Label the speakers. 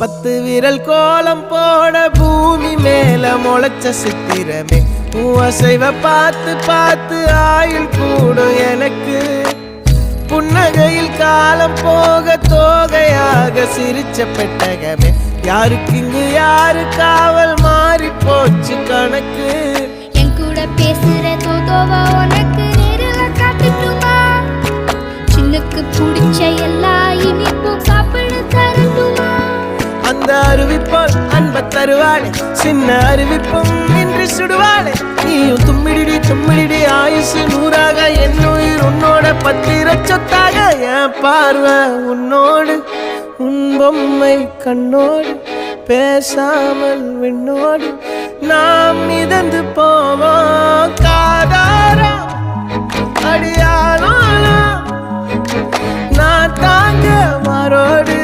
Speaker 1: 10 விரல் கோலம் போட பூமி மேல முளைச்ச சித்திரமே அசைவ பார்த்து பார்த்து ஆயுள் கூடும் எனக்கு புன்னகையில் காலம் போக தோகையாக சிரிச்ச பெட்டகமே யாருக்கு இங்கு யாரு காவல் மாறி போச்சு கணக்கு
Speaker 2: என் கூட பேசுற தோதோவா உனக்கு நேரில் காட்டுட்டுமா சின்னுக்கு பிடிச்ச எல்லா இனிப்பும் சாப்பிட தரட்டுமா
Speaker 1: அந்த அறிவிப்பால் அன்ப தருவாளே சின்ன அறிவிப்பும் இன்றி சுடுவாளே நீயும் தும்மிடி தும்மிடி ஆயுசு 100ஆக என் உயிர் உன்னோட 10 சொத்தாக என் பார்வை உன்னோடு உன் பொம்மை கண்ணோடு பேசாமல் விண்ணோடு நாம் மிதந்து போவோம் காதாரா அடியாளோ நான் தாங்க மாறோடு